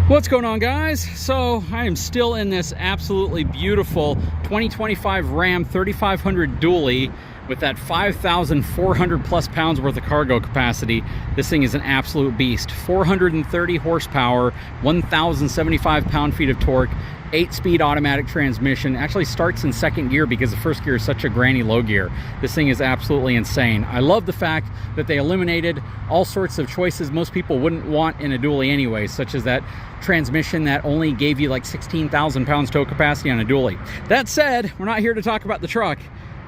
What's going on, guys? So I am still in this absolutely beautiful 2025 Ram 3500 dually with that 5,400 plus pounds worth of cargo capacity. This thing is an absolute beast. 430 horsepower, 1,075 pound-feet of torque, 8-speed automatic transmission. Actually starts in second gear because the first gear is such a granny low gear. This thing is absolutely insane. I love the fact that they eliminated all sorts of choices most people wouldn't want in a dually anyway, such as that transmission that only gave you like 16,000 pounds tow capacity on a dually. That said, we're not here to talk about the truck,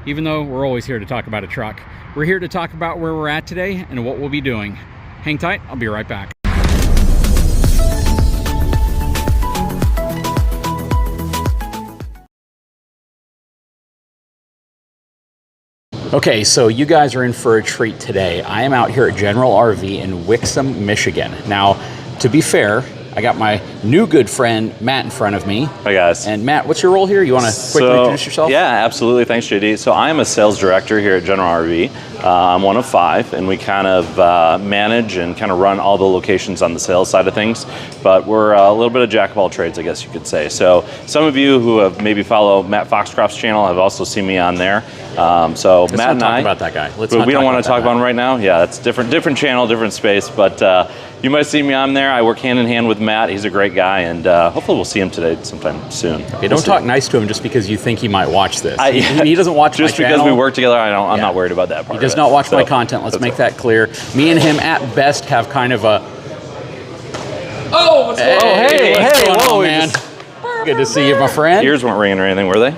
even though we're always here to talk about a truck. We're here to talk about where we're at today and what we'll be doing. Hang tight, I'll be right back. Okay, so you guys are in for a treat today. I am out here at General RV in Wixom, Michigan. Now, to be fair, I got my new good friend, Matt, in front of me. Hi, guys. And Matt, what's your role here? You want to quickly introduce yourself? Yeah, absolutely. Thanks, JD. So I am a sales director here at General RV. I'm one of 5, and we kind of manage and kind of run all the locations on the sales side of things. But we're a little bit of jack of all trades, I guess you could say. So some of you who have maybe followed Matt Foxcroft's channel have also seen me on there. Let's Matt not and talk about that guy. We don't want to talk about him right now. Yeah, that's different channel, different space. But you might see me on there. I work hand in hand with Matt. He's a great guy, and hopefully we'll see him today sometime soon. Okay, don't talk nice to him just because you think he might watch this. He doesn't watch my channel. Just because we work together, I'm not worried about that part. He does not watch my content. Let's make that clear. Me and him, at best, have kind of a... Oh, what's going on? What's going on, man? Good to see you, my friend. Ears weren't ringing or anything, were they?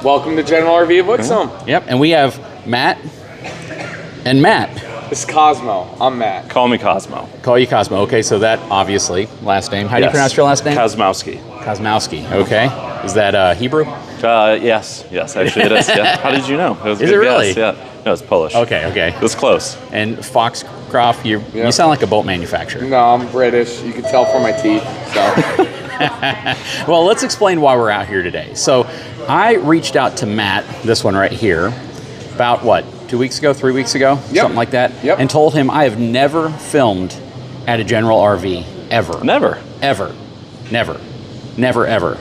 Welcome to General RV of Wixom. Yep, and we have Matt and Matt. This is Cosmo. I'm Matt. Call me Cosmo. Call you Cosmo. Okay, so that obviously last name. How do you pronounce your last name? Kosmowski. Kosmowski. Okay. Is that Hebrew? Yes, actually it is. Yeah. How did you know? It was a is good it really? guess. Yeah. No, it's Polish. Okay. It was close. And Foxcroft, you sound like a boat manufacturer. No, I'm British. You can tell from my teeth. So. Well, let's explain why we're out here today. So I reached out to Matt, this one right here, about what, 2 weeks ago, 3 weeks ago? Yep. Something like that. Yep. And told him I have never filmed at a General RV, ever. Never. Ever. Never. Never, ever.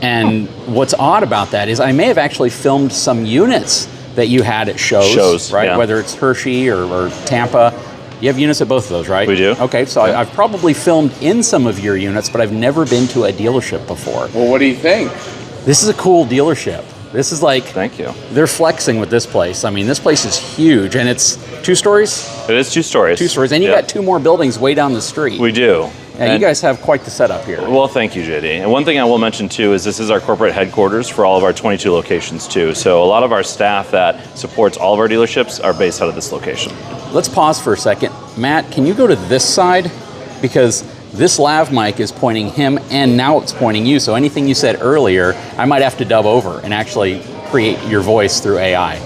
And what's odd about that is I may have actually filmed some units that you had at shows, right? Yeah. Whether it's Hershey or Tampa. You have units at both of those, right? We do. Okay, so yeah. I've probably filmed in some of your units, but I've never been to a dealership before. Well, what do you think? This is a cool dealership. This is like... Thank you. They're flexing with this place. I mean, this place is huge, and it's 2 stories? It is 2 stories. 2 stories, and you got 2 more buildings way down the street. We do. Yeah, you guys have quite the setup here. Well, thank you, JD. And one thing I will mention too is this is our corporate headquarters for all of our 22 locations too. So a lot of our staff that supports all of our dealerships are based out of this location. Let's pause for a second. Matt, can you go to this side? Because this lav mic is pointing him and now it's pointing you. So anything you said earlier, I might have to dub over and actually create your voice through AI.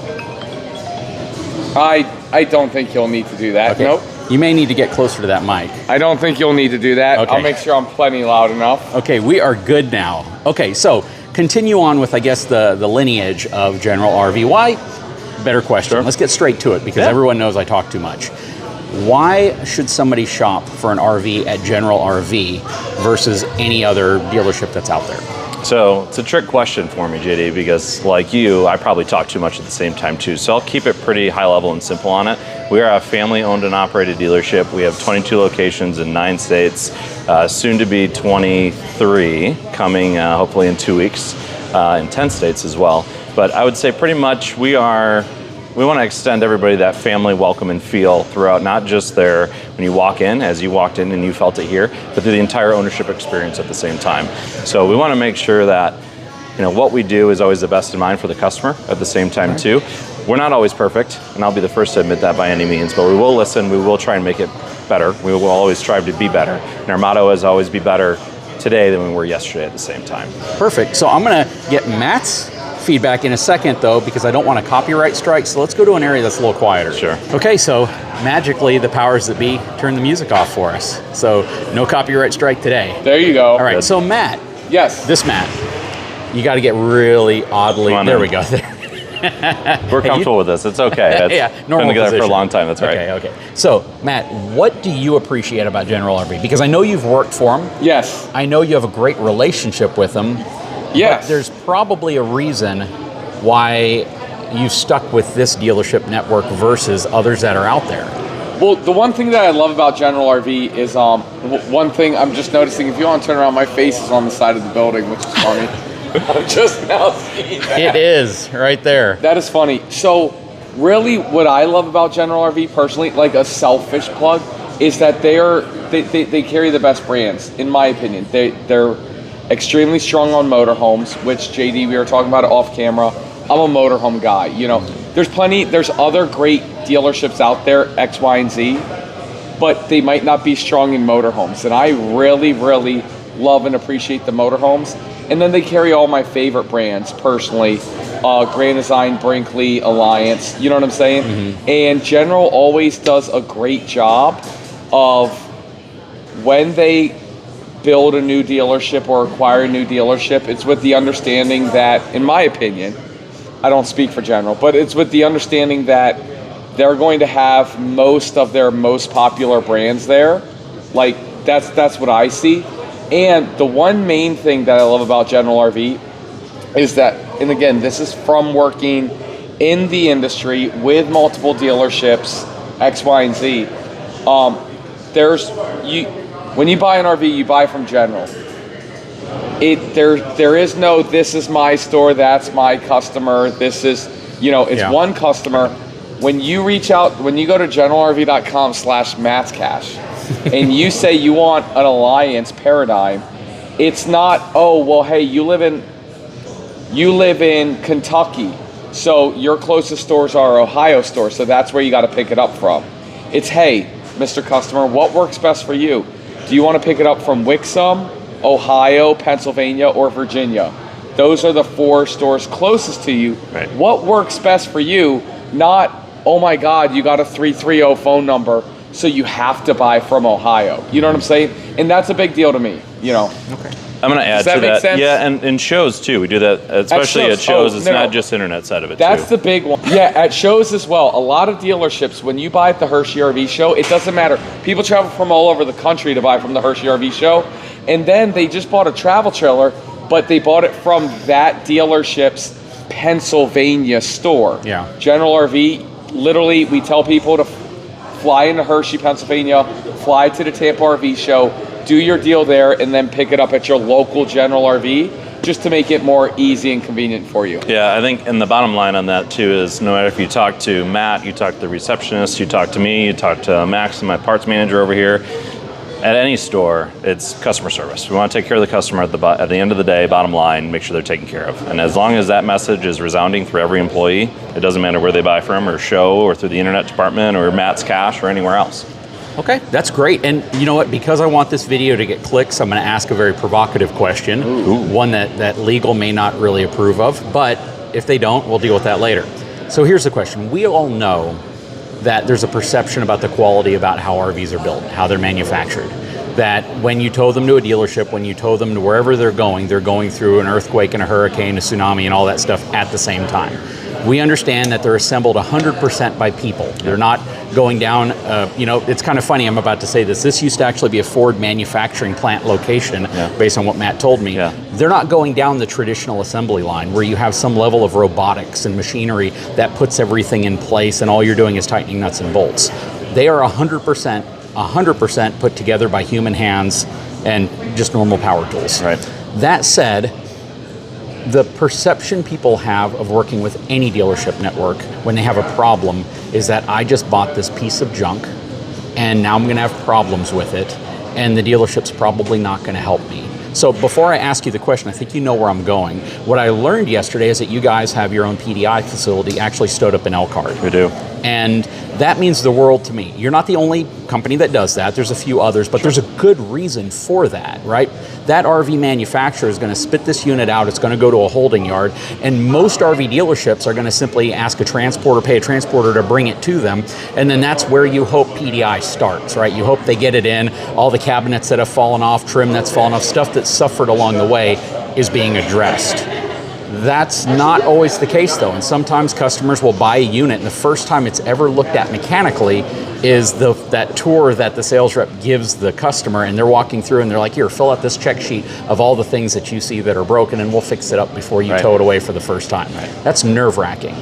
I don't think you'll need to do that. Okay. Nope. You may need to get closer to that mic. I don't think you'll need to do that. Okay. I'll make sure I'm plenty loud enough. Okay, we are good now. Okay, so continue on with, I guess, the lineage of General RV. Why? Better question. Sure. Let's get straight to it because everyone knows I talk too much. Why should somebody shop for an RV at General RV versus any other dealership that's out there? So it's a trick question for me, JD, because like you, I probably talk too much at the same time too. So I'll keep it pretty high level and simple on it. We are a family owned and operated dealership. We have 22 locations in 9 states, soon to be 23, coming hopefully in 2 weeks, in 10 states as well. But I would say pretty much we want to extend everybody that family welcome and feel throughout, not just there when you walk in, as you walked in and you felt it here, but through the entire ownership experience at the same time. So we want to make sure that what we do is always the best in mind for the customer at the same time too. We're not always perfect, and I'll be the first to admit that by any means, but we will listen, we will try and make it better. We will always strive to be better. And our motto is always be better today than we were yesterday at the same time. Perfect. So I'm going to get Matt's feedback in a second though, because I don't want a copyright strike. So let's go to an area that's a little quieter. Sure. Okay, so magically the powers that be turn the music off for us. So no copyright strike today. There you go. All right, so Matt. Yes. This Matt, you got to get really oddly, there we go. We're comfortable with this. It's okay. It's normal been together position. for a long time. That's right. Okay. So, Matt, what do you appreciate about General RV? Because I know you've worked for them. Yes. I know you have a great relationship with them. Yes. But there's probably a reason why you stuck with this dealership network versus others that are out there. Well, the one thing that I love about General RV is one thing I'm just noticing. If you want to turn around, my face is on the side of the building, which is funny. I'm just now seeing that. It is right there. That is funny. So, really, what I love about General RV personally, like a selfish plug, is that they carry the best brands, in my opinion. They're extremely strong on motorhomes, which JD, we were talking about it off camera. I'm a motorhome guy. You know, there's other great dealerships out there, X, Y, and Z, but they might not be strong in motorhomes. And I really, really love and appreciate the motorhomes. And then they carry all my favorite brands personally, Grand Design, Brinkley, Alliance, you know what I'm saying? Mm-hmm. And General always does a great job of when they build a new dealership or acquire a new dealership, it's with the understanding that, in my opinion, I don't speak for General, but it's with the understanding that they're going to have most of their most popular brands there. Like, that's what I see. And the one main thing that I love about General RV is that, and again, this is from working in the industry with multiple dealerships, X, Y, and Z. When you buy an RV, you buy from General. There is no, this is my store, that's my customer, this is, it's one customer. When you reach out, when you go to generalrv.com/MattsCash and you say you want an Alliance Paradigm, it's not, oh, well, hey, you live in Kentucky, so your closest stores are Ohio stores, so that's where you got to pick it up from. It's, hey, Mr. Customer, what works best for you? Do you want to pick it up from Wixom, Ohio, Pennsylvania, or Virginia? Those are the 4 stores closest to you. Right. What works best for you? Not, oh my God, you got a 330 phone number, so you have to buy from Ohio. You know what I'm saying? And that's a big deal to me, Okay. I'm going to add Does that to make that. sense? Yeah, and shows too. We do that, especially at shows. It's not just internet side of it That's too. the big one. Yeah, at shows as well. A lot of dealerships, when you buy at the Hershey RV show, it doesn't matter. People travel from all over the country to buy from the Hershey RV show, and then they just bought a travel trailer, but they bought it from that dealership's Pennsylvania store. Yeah. General RV, literally, we tell people to fly into Hershey, Pennsylvania, fly to the Tampa RV show, do your deal there, and then pick it up at your local General RV, just to make it more easy and convenient for you. Yeah, I think, and the bottom line on that too is, no matter if you talk to Matt, you talk to the receptionist, you talk to me, you talk to Max, my parts manager over here, at any store, it's customer service. We want to take care of the customer at the end of the day, bottom line, make sure they're taken care of. And as long as that message is resounding through every employee, it doesn't matter where they buy from, or show, or through the internet department, or Matt's Cash, or anywhere else. Okay, that's great. And you know what? Because I want this video to get clicks, I'm going to ask a very provocative question. Ooh. One that legal may not really approve of, but if they don't, we'll deal with that later. So here's the question. We all know that there's a perception about the quality about how RVs are built, how they're manufactured. That when you tow them to a dealership, when you tow them to wherever they're going through an earthquake and a hurricane, a tsunami, and all that stuff at the same time. We understand that they're assembled 100% by people. They're not going down, it's kind of funny, I'm about to say this. This used to actually be a Ford manufacturing plant location, based on what Matt told me. Yeah. They're not going down the traditional assembly line where you have some level of robotics and machinery that puts everything in place and all you're doing is tightening nuts and bolts. They are 100% put together by human hands and just normal power tools. Right. That said, the perception people have of working with any dealership network when they have a problem is that I just bought this piece of junk and now I'm going to have problems with it and the dealership's probably not going to help me. So before I ask you the question, I think you know where I'm going. What I learned yesterday is that you guys have your own PDI facility actually stood up in Elkhart. We do. And that means the world to me. You're not the only company that does that. There's a few others, but there's a good reason for that, right? That RV manufacturer is going to spit this unit out. It's going to go to a holding yard. And most RV dealerships are going to simply ask a transporter, pay a transporter to bring it to them. And then that's where you hope PDI starts, right? You hope they get it in. All the cabinets that have fallen off, trim that's fallen off, stuff that's suffered along the way is being addressed. That's not always the case though, and sometimes customers will buy a unit and the first time it's ever looked at mechanically is that tour that the sales rep gives the customer, and they're walking through and they're like, here, fill out this check sheet of all the things that you see that are broken and we'll fix it up before you tow it away for the first time. That's nerve-wracking.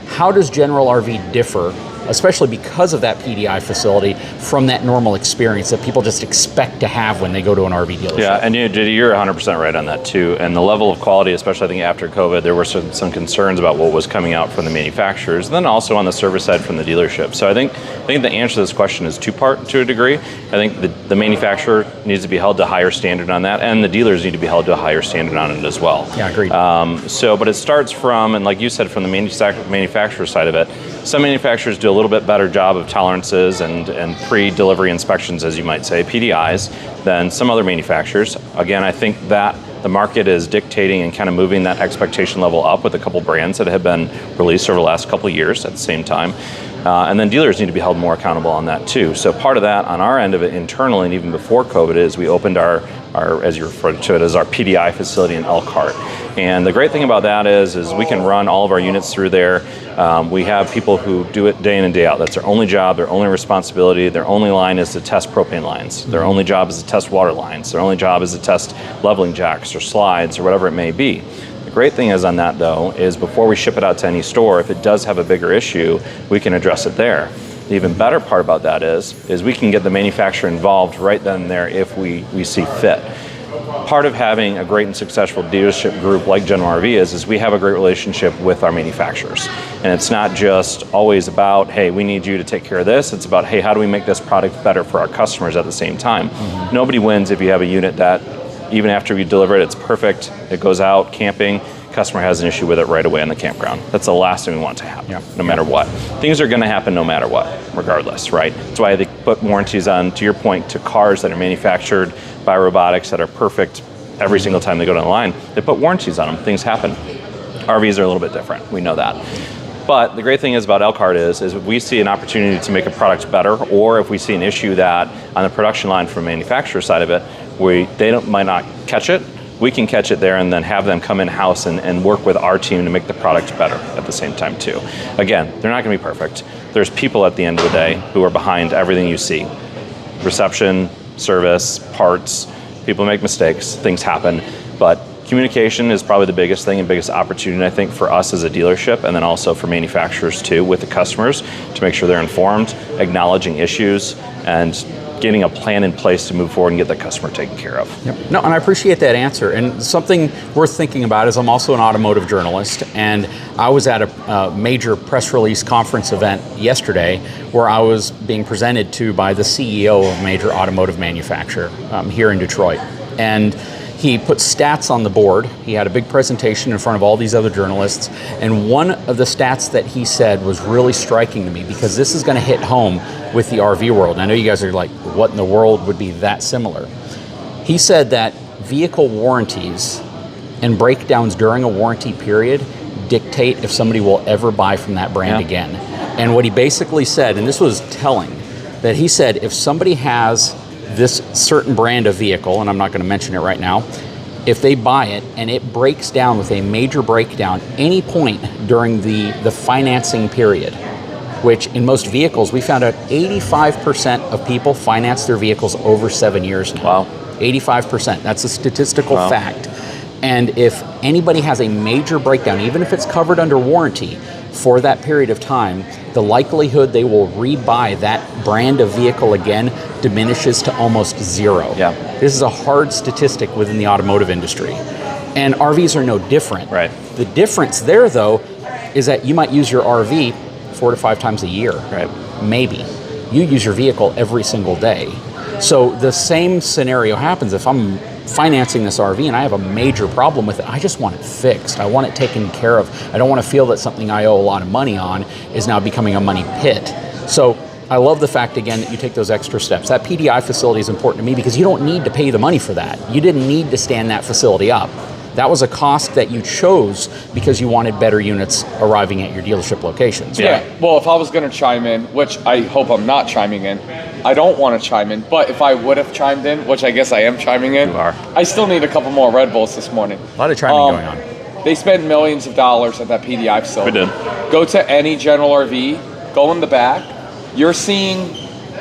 How does General RV differ, especially because of that PDI facility, from that normal experience that people just expect to have when they go to an RV dealership? Yeah, and JD, you're 100% right on that too. And the level of quality, especially I think after COVID, there were some concerns about what was coming out from the manufacturers, and then also on the service side from the dealership. So I think the answer to this question is two-part to a degree. I think the manufacturer needs to be held to a higher standard on that, and the dealers need to be held to a higher standard on it as well. Yeah, agreed. But it starts from, and like you said, from the manufacturer side of it. Some manufacturers do a little bit better job of tolerances and pre-delivery inspections, as you might say, PDIs, than some other manufacturers. Again, I think that the market is dictating and kind of moving that expectation level up with a couple brands that have been released over the last couple of years at the same time. And then dealers need to be held more accountable on that too. So part of that on our end of it internally, and even before COVID, is we opened our as you referred to it, as our PDI facility in Elkhart. And the great thing about that is we can run all of our units through there. We have people who do it day in and day out. That's their only job, their only responsibility. Their only line is to test propane lines. Their only job is to test water lines. Their only job is to test leveling jacks or slides or whatever it may be. The great thing is on that though, is before we ship it out to any store, if it does have a bigger issue, we can address it there. The even better part about that is we can get the manufacturer involved right then and there if we see fit. Part of having a great and successful dealership group like General RV is we have a great relationship with our manufacturers. And it's not just always about, hey, we need you to take care of this. It's about, hey, how do we make this product better for our customers at the same time? Mm-hmm. Nobody wins if you have a unit that, even after you deliver it, it's perfect, it goes out camping, customer has an issue with it right away on the campground. That's the last thing we want to happen, no matter what. Things are going to happen no matter what, regardless, right? That's why they put warranties on, to your point, to cars that are manufactured by robotics that are perfect every single time they go down the line. They put warranties on them. Things happen. RVs are a little bit different. We know that. But the great thing is about Elkhart is if we see an opportunity to make a product better, or if we see an issue that on the production line from the manufacturer side of it, might not catch it, we can catch it there and then have them come in-house and work with our team to make the product better at the same time too. Again, they're not going to be perfect. There's people at the end of the day who are behind everything you see. Reception, service, parts, people make mistakes, things happen, but communication is probably the biggest thing and biggest opportunity, I think, for us as a dealership, and then also for manufacturers too, with the customers, to make sure they're informed, acknowledging issues, and getting a plan in place to move forward and get the customer taken care of. Yep. No, and I appreciate that answer. And something worth thinking about is I'm also an automotive journalist, and I was at a major press release conference event yesterday where I was being presented to by the CEO of a major automotive manufacturer here in Detroit. And he put stats on the board. He had a big presentation in front of all these other journalists, and one of the stats that he said was really striking to me, because this is going to hit home with the RV world. And I know you guys are like, what in the world would be that similar? He said that vehicle warranties and breakdowns during a warranty period dictate if somebody will ever buy from that brand again. And what he basically said, and this was telling, that he said if somebody has this certain brand of vehicle, and I'm not going to mention it right now, if they buy it and it breaks down with a major breakdown any point during the financing period, which in most vehicles, we found out 85% of people finance their vehicles over 7 years now. Wow. 85%. That's a statistical fact. And if anybody has a major breakdown, even if it's covered under warranty for that period of time, the likelihood they will rebuy that brand of vehicle again diminishes to almost zero. Yeah. This is a hard statistic within the automotive industry. And RVs are no different. Right. The difference there, though, is that you might use your RV 4 to 5 times a year. Right. Maybe. You use your vehicle every single day. So the same scenario happens if I'm financing this RV and I have a major problem with it. I just want it fixed. I want it taken care of. I don't want to feel that something I owe a lot of money on is now becoming a money pit. So I love the fact, again, that you take those extra steps. That PDI facility is important to me because you don't need to pay the money for that. You didn't need to stand that facility up. That was a cost that you chose because you wanted better units arriving at your dealership locations. Yeah. Right? Well, if I was going to chime in, which I hope I'm not chiming in, I don't want to chime in, but if I would have chimed in, which I guess I am chiming in, You are. I still need a couple more Red Bulls this morning. A lot of chiming going on. They spend millions of dollars at that PDI facility. We did. Go to any General RV, go in the back, you're seeing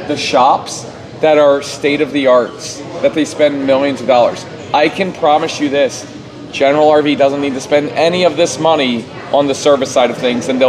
the shops that are state-of-the-arts, that they spend millions of dollars. I can promise you this, General RV doesn't need to spend any of this money on the service side of things, and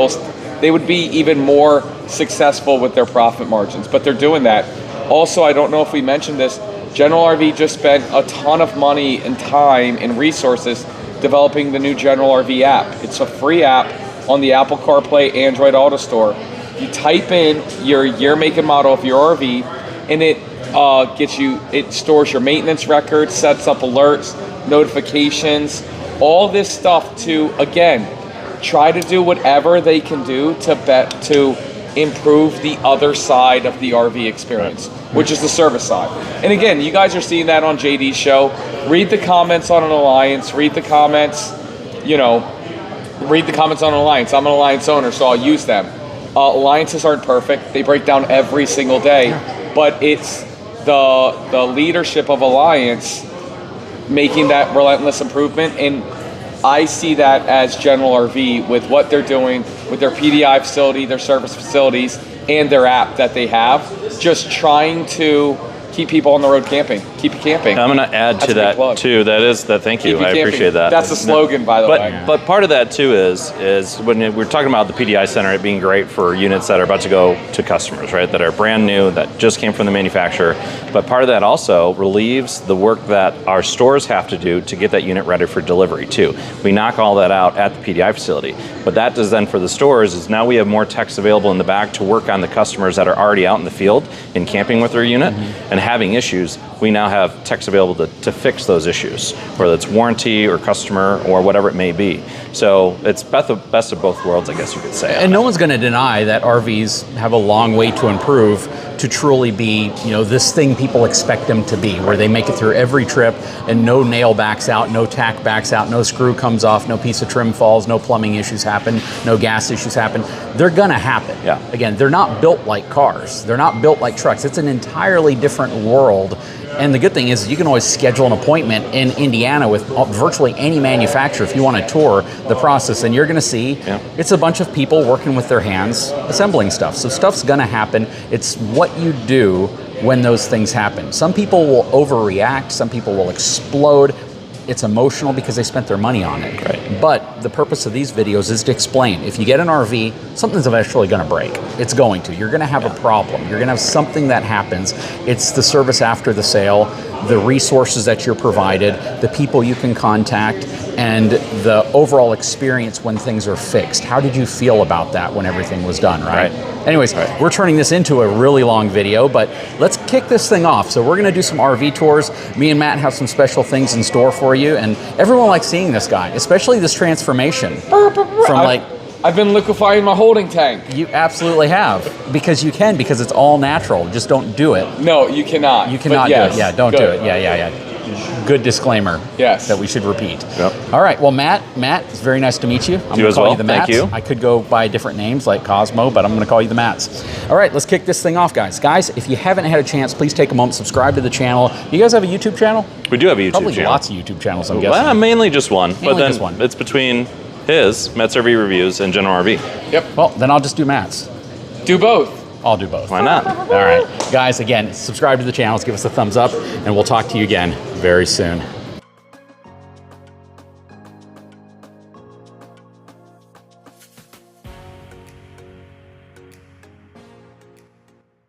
they would be even more successful with their profit margins, but they're doing that. Also, I don't know if we mentioned this, General RV just spent a ton of money and time and resources developing the new General RV app. It's a free app on the Apple CarPlay Android Auto Store. You type in your year, make, and model of your RV, and it stores your maintenance records, sets up alerts, notifications, all this stuff to, again, try to do whatever they can do to improve the other side of the RV experience, which is the service side. And again, you guys are seeing that on JD's show. Read the comments on an Alliance, read the comments on an Alliance. I'm an Alliance owner, so I'll use them. Alliances aren't perfect. They break down every single day, but it's the leadership of Alliance making that relentless improvement. And I see that as General RV with what they're doing with their PDI facility, their service facilities, and their app that they have, just trying to keep people on the road camping, keep you camping. I'm going to add to that too. Thank you. I appreciate that. That's the slogan, by the way. But part of that too is when we're talking about the PDI Center, it being great for units that are about to go to customers, right? That are brand new, that just came from the manufacturer. But part of that also relieves the work that our stores have to do to get that unit ready for delivery too. We knock all that out at the PDI facility. What that does then for the stores is now we have more techs available in the back to work on the customers that are already out in the field and camping with their unit and having issues. We now have techs available to fix those issues, whether it's warranty or customer or whatever it may be. So it's best of both worlds, I guess you could say. And no one's going to deny that RVs have a long way to improve to truly be, this thing people expect them to be, where they make it through every trip and no nail backs out, no tack backs out, no screw comes off, no piece of trim falls, no plumbing issues happen, no gas issues happen. They're going to happen. Yeah. Again, they're not built like cars. They're not built like trucks. It's an entirely different world. And the good thing is you can always schedule an appointment in Indiana with virtually any manufacturer if you want to tour the process, and you're going to see it's a bunch of people working with their hands assembling stuff. So stuff's going to happen. It's what you do when those things happen. Some people will overreact. Some people will explode. It's emotional because they spent their money on it. Right. But the purpose of these videos is to explain, if you get an RV, something's eventually going to break. It's going to. You're going to have a problem. You're going to have something that happens. It's the service after the sale, the resources that you're provided, the people you can contact, and the overall experience when things are fixed. How did you feel about that when everything was done, right? Anyways, we're turning this into a really long video, but let's kick this thing off. So we're going to do some RV tours. Me and Matt have some special things in store for you, and everyone likes seeing this guy, especially this transformation from I've been liquefying my holding tank. You absolutely have, because it's all natural. Just don't do it. No, you cannot. You cannot do it. Yeah, don't do it. Yeah. Good disclaimer. Yes. That we should repeat. Yep. All right. Well, Matt, it's very nice to meet you. I'm going to call you the Matts. Thank you. I could go by different names like Cosmo, but I'm going to call you the Matts. All right, let's kick this thing off, guys. Guys, if you haven't had a chance, please take a moment, subscribe to the channel. You guys have a YouTube channel? We do have a YouTube channel. Probably lots of YouTube channels, I'm guessing. Well, mainly just one. Mainly just one. It's between his, Matt's RV Reviews, and General RV. Yep. Well, then I'll just do Matt's. Do both. I'll do both. Why not? All right. Guys, again, subscribe to the channel, give us a thumbs up, and we'll talk to you again very soon.